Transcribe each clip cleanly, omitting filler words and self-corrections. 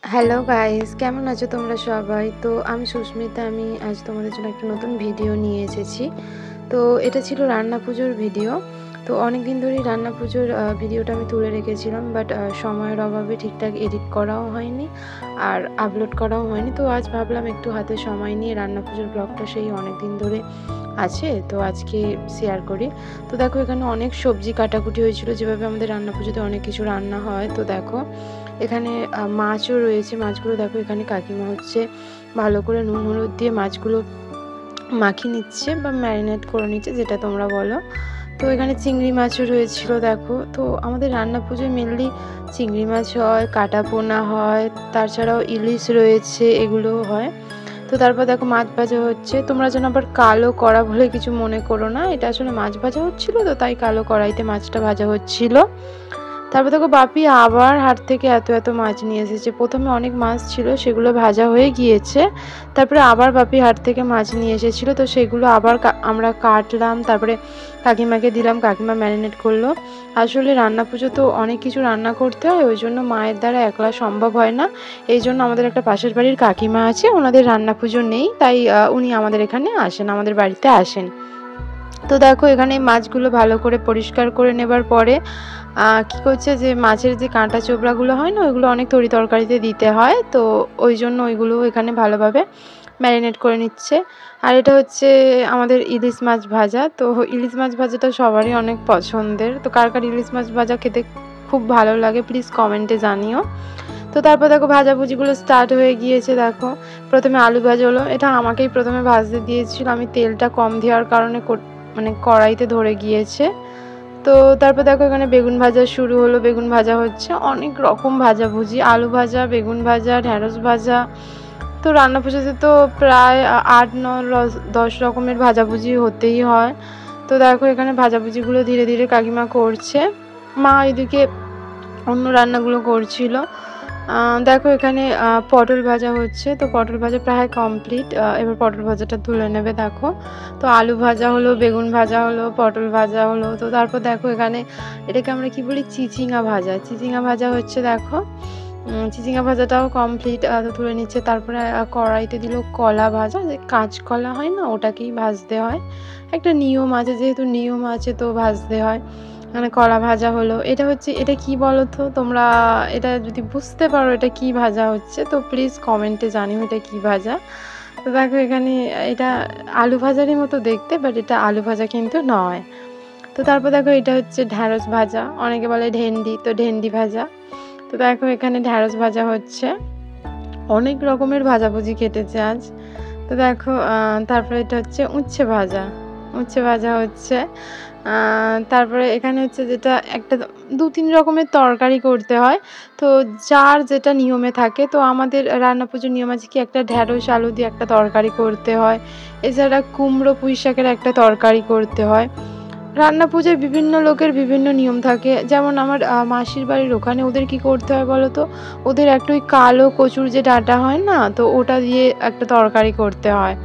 Hello guys, কেমন আছো তোমরা সবাই? তো আমি সুস্মিতা, আমি আজ তোমাদের জন্য একটা নতুন ভিডিও নিয়ে এসেছি। তো এটা ছিল রান্না পুজোর ভিডিও। তো অনেক দিন ধরেই রান্না পুজোর ভিডিওটা আমি তুলে রেখেছিলাম, বাট সময়ের অভাবে ঠিকঠাক এডিট করাও হয়নি আর আপলোড করাও হয়নি। তো আজ ভাবলাম একটু হাতে সময় নিয়ে রান্না পুজোর ব্লগটা সেই অনেক দিন ধরে আছে, তো আজকে শেয়ার করি। তো দেখো, এখানে অনেক সবজি কাটাকুটি হয়েছিল, যেভাবে আমাদের রান্না পুজোতে অনেক কিছু রান্না হয়। তো দেখো, এখানে মাছও রয়েছে। মাছগুলো দেখো, এখানে কাকিমা হচ্ছে ভালো করে নুন হলুদ দিয়ে মাছগুলো মাখিয়ে নিচ্ছে বা ম্যারিনেট করে নিচ্ছে, যেটা তোমরা বলো। তো এখানে চিংড়ি মাছও রয়েছিল দেখো। তো আমাদের রান্না পুজোয় মেনলি চিংড়ি মাছ হয়, কাটা পোনা হয়, তাছাড়াও ইলিশ রয়েছে, এগুলোও হয়। তো তারপর দেখো মাছ ভাজা হচ্ছে। তোমরা যেন আবার কালো কড়া বলে কিছু মনে করো না, এটা আসলে মাছ ভাজা হচ্ছিল, তো তাই কালো কড়াইতে মাছটা ভাজা হচ্ছিল। তারপর দেখো বাপি আবার হাট থেকে এত এত মাছ নিয়ে এসেছে। প্রথমে অনেক মাছ ছিল, সেগুলো ভাজা হয়ে গিয়েছে। তারপরে আবার বাপি হাট থেকে মাছ নিয়ে এসেছিল, তো সেগুলো আবার আমরা কাটলাম, তারপরে কাকিমাকে দিলাম, কাকিমা ম্যারিনেট করলো। আসলে রান্না পুজো তো অনেক কিছু রান্না করতে হয়, ওই জন্য মায়ের দ্বারা একলা সম্ভব হয় না। এই জন্য আমাদের একটা পাশের বাড়ির কাকিমা আছে, ওনাদের রান্না পুজো নেই, তাই উনি আমাদের এখানে আসেন, আমাদের বাড়িতে আসেন। তো দেখো, এখানে মাছগুলো ভালো করে পরিষ্কার করে নেবার পরে কি করছে, যে মাছের যে কাঁটা চোবড়াগুলো হয় না, ওইগুলো অনেক তরি তরকারিতে দিতে হয়, তো ওই জন্য ওইগুলো এখানে ভালোভাবে ম্যারিনেট করে নিচ্ছে। আর এটা হচ্ছে আমাদের ইলিশ মাছ ভাজা। তো ইলিশ মাছ ভাজাটা সবারই অনেক পছন্দের। তো কার কার ইলিশ মাছ ভাজা খেতে খুব ভালো লাগে প্লিজ কমেন্টে জানিও। তো তারপর দেখো ভাজাভুজিগুলো স্টার্ট হয়ে গিয়েছে। দেখো, প্রথমে আলু ভাজা হলো। এটা আমাকেই প্রথমে ভাজতে দিয়েছিল, আমি তেলটা কম দেওয়ার কারণে মানে কড়াইতে ধরে গিয়েছে। তো তারপর দেখো, এখানে বেগুন ভাজা শুরু হলো, বেগুন ভাজা হচ্ছে। অনেক রকম ভাজাভুজি, আলু ভাজা, বেগুন ভাজা, ঢ্যাঁড়স ভাজা। তো রান্না পুজোতে তো প্রায় 8, 9, 10 রকমের ভাজাভুজি হতেই হয়। তো দেখো, এখানে ভাজাভুজিগুলো ধীরে ধীরে কাকিমা করছে, মা এদিকে অন্য রান্নাগুলো করছিল। দেখো, এখানে পটল ভাজা হচ্ছে। তো পটল ভাজা প্রায় কমপ্লিট, এবার পটল ভাজাটা তুলে নেবে। দেখো, তো আলু ভাজা হলো, বেগুন ভাজা হলো, পটল ভাজা হলো। তো তারপর দেখো, এখানে এটাকে আমরা কি বলি, চিচিঙা ভাজা, চিচিঙা ভাজা হচ্ছে। দেখো, চিচিঙা ভাজাটাও কমপ্লিট, তো তুলে নিচ্ছে। তারপরে কড়াইতে দিল কলা ভাজা, যে কাঁচকলা হয় না, ওটাকেই ভাজতে হয়, একটা নিয়ম আছে, যেহেতু নিয়ম আছে তো ভাজতে হয়। মানে কলা ভাজা হলো। এটা হচ্ছে, এটা কি বলো তো তোমরা, এটা যদি বুঝতে পারো এটা কি ভাজা হচ্ছে, তো প্লিজ কমেন্টে জানিও এটা কি ভাজা। তো দেখো, এখানে এটা আলু ভাজারই মতো দেখতে, বাট এটা আলু ভাজা কিন্তু নয়। তো তারপর দেখো, এটা হচ্ছে ঢ্যাঁড়স ভাজা, অনেকে বলে ঢেন্ডি, তো ঢেন্ডি ভাজা। তো দেখো, এখানে ঢ্যাঁড়স ভাজা হচ্ছে। অনেক রকমের ভাজাভুজি কেটেছে আজ। তো দেখো, তারপরে এটা হচ্ছে উচ্ছে ভাজা, উচ্ছে ভাজা হচ্ছে। তারপরে এখানে হচ্ছে যেটা একটা 2-3 রকমের তরকারি করতে হয়, তো যার যেটা নিয়মে থাকে। তো আমাদের রান্না পুজোর নিয়ম আছে কি, একটা ঢ্যাঁড়স আলু দিয়ে একটা তরকারি করতে হয়, এছাড়া কুমড়ো পুঁই শাকের একটা তরকারি করতে হয়। রান্না পুজোয় বিভিন্ন লোকের বিভিন্ন নিয়ম থাকে। যেমন আমার মাসির বাড়ির ওখানে ওদের কি করতে হয় বলো তো, ওদের একটা ওই কালো কচুর যে ডাঁটা হয় না, তো ওটা দিয়ে একটা তরকারি করতে হয়।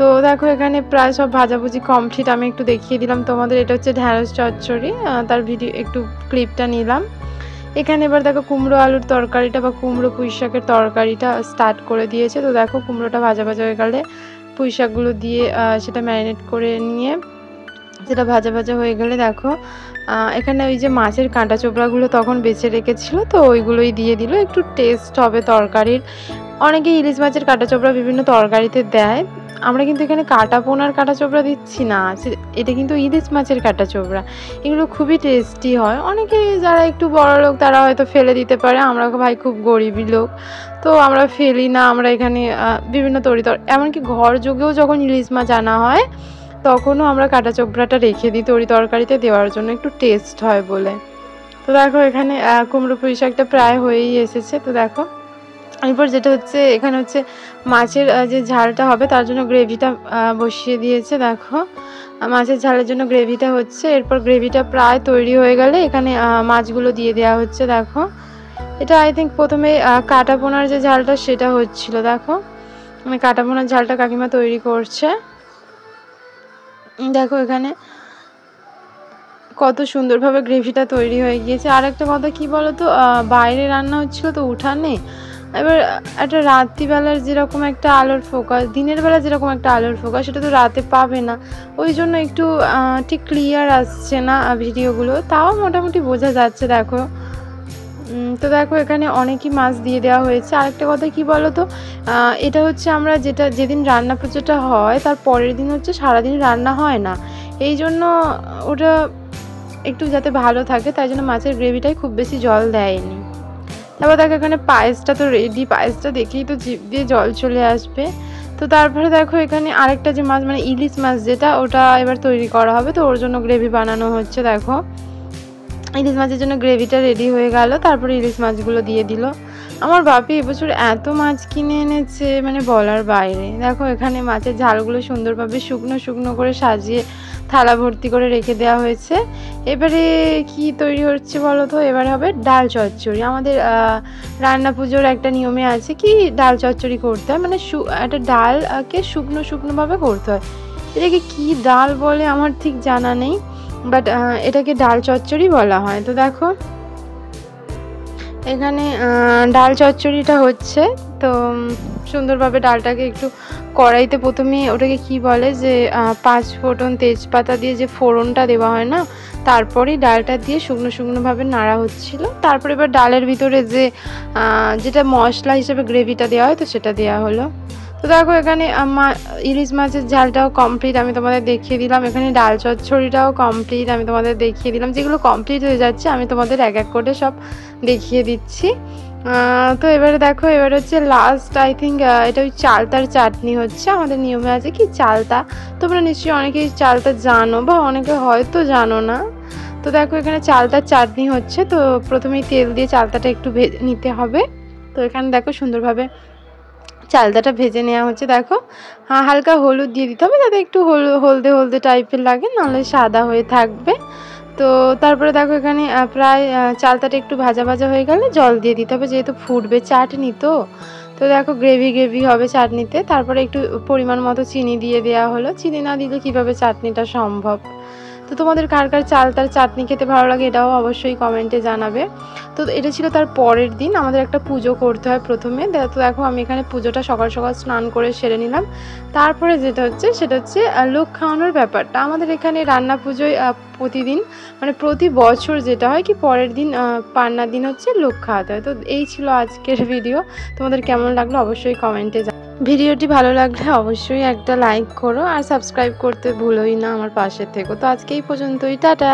তো দেখো, এখানে প্রায় সব ভাজাভুজি কমপ্লিট, আমি একটু দেখিয়ে দিলাম তোমাদের। এটা হচ্ছে ঢ্যাঁড়স চচ্চড়ি, তার ভিডিও একটু ক্লিপটা নিলাম। এখানে এবার দেখো, কুমড়ো আলুর তরকারিটা বা কুমড়ো পুঁই শাকের তরকারিটা স্টার্ট করে দিয়েছে। তো দেখো, কুমড়োটা ভাজা ভাজা হয়ে গেলে পুঁই শাকগুলো দিয়ে সেটা ম্যারিনেট করে নিয়ে, যেটা ভাজা ভাজা হয়ে গেলে দেখো, এখানে ওই যে মাছের কাঁটা চোবড়াগুলো তখন বেছে রেখেছিল, তো ওইগুলোই দিয়ে দিল, একটু টেস্ট হবে তরকারির। অনেকে ইলিশ মাছের কাঁটা চোবড়া বিভিন্ন তরকারিতে দেয়, আমরা কিন্তু এখানে কাটা পোনার কাঁটা চোবড়া দিচ্ছি না, এটা কিন্তু ইলিশ মাছের কাঁটা চোবড়া। এগুলো খুবই টেস্টি হয়। অনেকে যারা একটু বড় লোক তারা হয়তো ফেলে দিতে পারে, আমরা ভাই খুব গরিবই লোক, তো আমরা ফেলি না। আমরা এখানে বিভিন্ন এমনকি ঘর যোগেও যখন ইলিশ মাছ আনা হয়, তখনও আমরা কাঁটা চোবড়াটা রেখে দিই তরি তরকারিতে দেওয়ার জন্য, একটু টেস্ট হয় বলে। তো দেখো, এখানে কুমড়ো পুঁই শাকটা প্রায় হয়েই এসেছে। তো দেখো, এরপর যেটা হচ্ছে, এখানে হচ্ছে মাছের যে ঝালটা হবে তার জন্য গ্রেভিটা বসিয়ে দিয়েছে। দেখো, মাছের ঝালের জন্য গ্রেভিটা হচ্ছে। এরপর গ্রেভিটা প্রায় তৈরি হয়ে গেলে এখানে মাছগুলো দিয়ে দেওয়া হচ্ছে। দেখো, এটা আই থিঙ্ক প্রথমে কাটা পোনার যে ঝালটা সেটা হচ্ছিল। দেখো, মানে কাটা পোনার ঝালটা কাকিমা তৈরি করছে। দেখো, এখানে কত সুন্দরভাবে গ্রেভিটা তৈরি হয়ে গিয়েছে। আর একটা কথা কি বলো তো, বাইরে রান্না হচ্ছিলো তো উঠানে, এবার একটা রাত্রিবেলার যেরকম একটা আলোর ফোকাস, দিনের বেলা যেরকম একটা আলোর ফোকাস, সেটা তো রাতে পাবে না। ওই জন্য একটু ঠিক ক্লিয়ার আসছে না ভিডিওগুলো, তাও মোটামুটি বোঝা যাচ্ছে। দেখো তো দেখো এখানে অনেকই মাছ দিয়ে দেওয়া হয়েছে। আরেকটা কথা কি বলো তো, এটা হচ্ছে আমরা যেদিন রান্না পুজোটা হয় তার পরের দিন হচ্ছে সারাদিন রান্না হয় না, এই জন্য ওটা একটু যাতে ভালো থাকে তাই জন্য মাছের গ্রেভিটাই খুব বেশি জল দেয়নি। তারপর দেখো এখানে পায়েসটা তো রেডি, পায়েসটা দেখেই তো জিভ দিয়ে জল চলে আসবে। তো তারপরে দেখো এখানে আরেকটা যে মাছ, মানে ইলিশ মাছ যেটা, ওটা এবার তৈরি করা হবে, তো ওর জন্য গ্রেভি বানানো হচ্ছে। দেখো ইলিশ মাছের জন্য গ্রেভিটা রেডি হয়ে গেল, তারপরে ইলিশ মাছগুলো দিয়ে দিল। আমার বাপি এবছর এত মাছ কিনে এনেছে মানে বলার বাইরে। দেখো এখানে মাছের ঝালগুলো সুন্দরভাবে শুকনো শুকনো করে সাজিয়ে থালা ভর্তি করে রেখে দেওয়া হয়েছে। এবারে কি তৈরি হচ্ছে বলো তো, এবারে হবে ডাল চচ্চড়ি। আমাদের রান্না পুজোর একটা নিয়মে আছে কি ডাল চচ্চড়ি করতে হয়, মানে একটা ডালকে শুকনো শুকনোভাবে করতে হয়। এটাকে কি ডাল বলে আমার ঠিক জানা নেই, বাট এটাকে ডাল চচ্চড়ি বলা হয়। তো দেখো এখানে ডাল চচ্চড়িটা হচ্ছে, তো সুন্দরভাবে ডালটাকে একটু কড়াইতে প্রথমে ওটাকে কি বলে যে 5 ফোড়ন তেজপাতা দিয়ে যে ফোড়নটা দেওয়া হয় না, তারপরেই ডালটা দিয়ে শুকনো শুকনোভাবে নাড়া হচ্ছিল। তারপরে এবার ডালের ভিতরে যেটা মশলা হিসেবে গ্রেভিটা দেওয়া হয় তো সেটা দেওয়া হলো। তো দেখো এখানে ইলিশ মাছের ঝালটাও কমপ্লিট আমি তোমাদের দেখিয়ে দিলাম, এখানে ডাল চচ্চড়িটাও কমপ্লিট আমি তোমাদের দেখিয়ে দিলাম। যেগুলো কমপ্লিট হয়ে যাচ্ছে আমি তোমাদের এক এক করে সব দেখিয়ে দিচ্ছি। তো এবারে দেখো, এবার হচ্ছে লাস্ট আই থিঙ্ক এটা ওই চালতার চাটনি হচ্ছে। আমাদের নিয়মে আছে কি চালতা, তোমরা নিশ্চয়ই অনেকেই চালতা জানো বা অনেকে হয়তো জানো না। তো দেখো এখানে চালতার চাটনি হচ্ছে। তো প্রথমেই তেল দিয়ে চালতাটা একটু ভেজে নিতে হবে। তো এখানে দেখো সুন্দরভাবে চালতাটা ভেজে নেওয়া হচ্ছে। দেখো হালকা হলুদ দিয়ে দিতে হবে যাতে একটু হলদে হলদে টাইপের লাগে, নাহলে সাদা হয়ে থাকবে। তো তারপরে দেখো এখানে প্রায় চালতাটা একটু ভাজা ভাজা হয়ে গেলে জল দিয়ে দিতে হবে, যেহেতু ফুটবে চাটনি। তো তো দেখো গ্রেভি গ্রেভি হবে চাটনিতে। তারপরে একটু পরিমাণ মতো চিনি দিয়ে দেওয়া হলো, চিনি না দিলে কিভাবে চাটনিটা সম্ভব। তো তোমাদের কার কার চালতার চাটনি খেতে ভালো লাগে এটাও অবশ্যই কমেন্টে জানাবে। তো এটা ছিল তার পরের দিন, আমাদের একটা পুজো করতে হয় প্রথমে। তো দেখো আমি এখানে পুজোটা সকাল সকাল স্নান করে সেরে নিলাম। তারপরে যেটা হচ্ছে সেটা হচ্ছে লোক খাওয়ানোর ব্যাপারটা। আমাদের এখানে রান্না পুজোয় প্রতিদিন মানে প্রতি বছর যেটা হয় কি পরের দিন পান্নার দিন হচ্ছে লোক খাওয়াতে হয়। তো এই ছিল আজকের ভিডিও, তোমাদের কেমন লাগলো অবশ্যই কমেন্টে ভিডিওটি ভালো লাগলে অবশ্যই একটা লাইক করো আর সাবস্ক্রাইব করতে ভুলোই না, আমার পাশে থেকো। তো আজকে এই পর্যন্তই, টাটা।